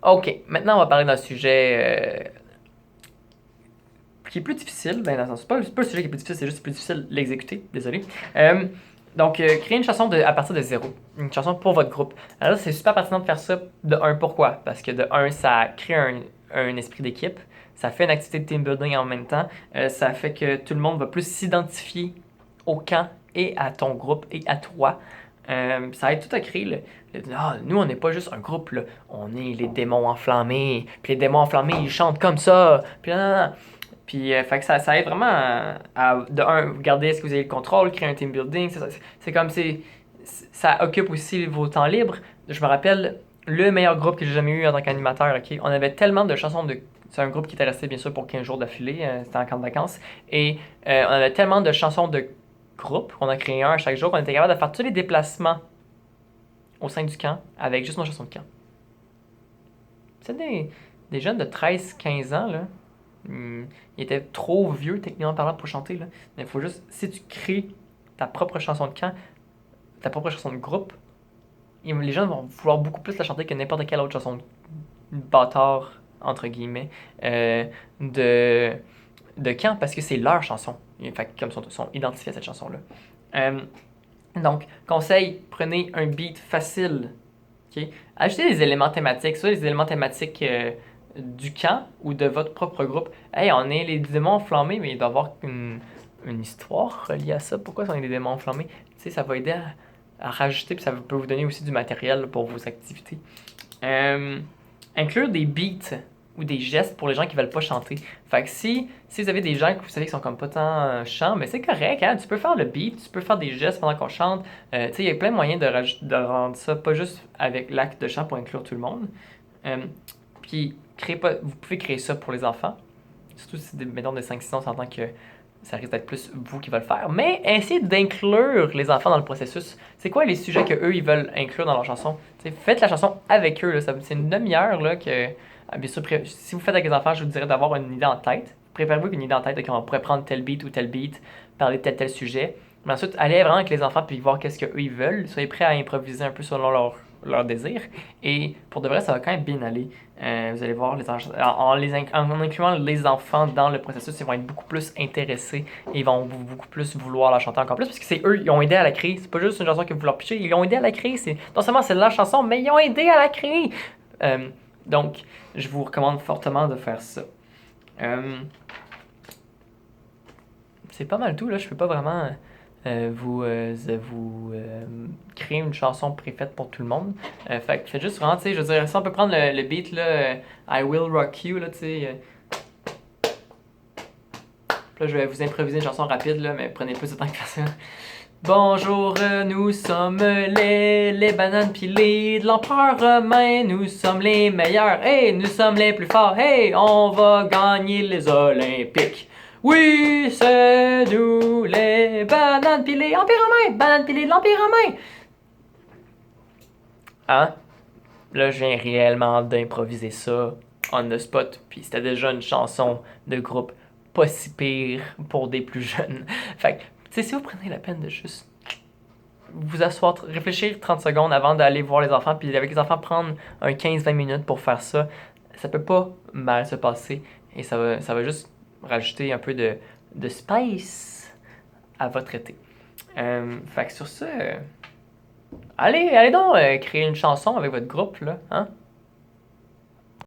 OK, maintenant on va parler d'un sujet qui est plus difficile. Ben, dans le sens, c'est pas le sujet qui est plus difficile, c'est juste plus difficile de l'exécuter. Désolé. Euh, créer une chanson à partir de zéro. Une chanson pour votre groupe. Alors, c'est super pertinent de faire ça de un. Pourquoi? Parce que de un, ça crée un esprit d'équipe. Ça fait une activité de team building en même temps. Ça fait que tout le monde va plus s'identifier au camp et à ton groupe et à toi. Ça aide tout à créer ah, nous, on n'est pas juste un groupe, là. On est les démons enflammés. Puis les démons enflammés, ils chantent comme ça. Puis là, puis, fait que ça aide vraiment de un, garder est-ce que vous avez le contrôle, créer un team building. C'est comme, ça occupe aussi vos temps libres. Je me rappelle, le meilleur groupe que j'ai jamais eu en tant qu'animateur, ok? On avait tellement de chansons de. C'est un groupe qui était resté, bien sûr, pour 15 jours d'affilée. C'était en camp de vacances. Et on avait tellement de chansons de groupe qu'on a créé un à chaque jour qu'on était capable de faire tous les déplacements au sein du camp avec juste nos chansons de camp. C'est des jeunes de 13-15 ans, là. Il était trop vieux, techniquement parlant, pour chanter, là. Mais il faut juste, si tu crées ta propre chanson de camp, ta propre chanson de groupe, les gens vont vouloir beaucoup plus la chanter que n'importe quelle autre chanson de bâtard, entre guillemets, euh, de, de camp, parce que c'est leur chanson. Fait comme ils sont identifiés à cette chanson-là. Euh, donc, conseil, prenez un beat facile. Ok. Ajoutez des éléments thématiques, soit les éléments thématiques du camp ou de votre propre groupe. Hey, on est les démons enflammés, mais il doit y avoir une histoire reliée à ça. Pourquoi on est des démons enflammés? Tu sais, ça va aider à rajouter, puis ça peut vous donner aussi du matériel pour vos activités. Euh, Inclure des beats ou des gestes pour les gens qui veulent pas chanter. Fait que si vous avez des gens que vous savez qui sont comme pas tant chants, mais c'est correct, hein? Tu peux faire le beat, tu peux faire des gestes pendant qu'on chante. Tu sais, il y a plein de moyens de rendre ça pas juste avec l'acte de chant pour inclure tout le monde. Euh, Puis, vous pouvez créer ça pour les enfants. Surtout si, mettons, de 5-6 ans, on s'entend que ça risque d'être plus vous qui va le faire. Mais essayez d'inclure les enfants dans le processus. C'est quoi les sujets que eux ils veulent inclure dans leur chanson? T'sais, faites la chanson avec eux. Là. C'est une demi-heure là, que. Bien sûr, si vous faites avec les enfants, je vous dirais d'avoir une idée en tête. Préparez-vous qu'une idée en tête, qu'on pourrait prendre tel beat ou tel beat, parler de tel sujet. Mais ensuite, allez vraiment avec les enfants puis voir qu'est-ce qu'eux ils veulent. Soyez prêts à improviser un peu selon leur désir. Et pour de vrai, ça va quand même bien aller. Vous allez voir, en incluant les enfants dans le processus, ils vont être beaucoup plus intéressés et ils vont beaucoup plus vouloir la chanter encore plus parce que c'est eux, ils ont aidé à la créer. C'est pas juste une chanson que vous leur pitchez, ils ont aidé à la créer. Non seulement c'est leur chanson, mais ils ont aidé à la créer. Euh, donc, je vous recommande fortement de faire ça. C'est pas mal tout, là. Je peux pas vraiment créer une chanson préfaite pour tout le monde. Fait que faites juste vraiment, tu sais, je veux dire, si on peut prendre le beat, là, I Will Rock You, là, tu sais. Là, je vais vous improviser une chanson rapide, là, mais prenez plus de temps que ça. Bonjour, nous sommes les bananes pilées de l'empereur romain. Nous sommes les meilleurs, hey, nous sommes les plus forts, hey, on va gagner les Olympiques. Oui, c'est nous les bananes pilées, Empire romain, bananes pilées de l'Empire romain. Hein? Là, je viens réellement d'improviser ça on the spot, puis c'était déjà une chanson de groupe pas si pire pour des plus jeunes. Fait que, tu sais, si vous prenez la peine de juste vous asseoir, réfléchir 30 secondes avant d'aller voir les enfants, puis avec les enfants prendre un 15-20 minutes pour faire ça, ça peut pas mal se passer et ça va juste rajouter un peu de spice à votre été. Fait que sur ça, allez donc créer une chanson avec votre groupe, là, hein?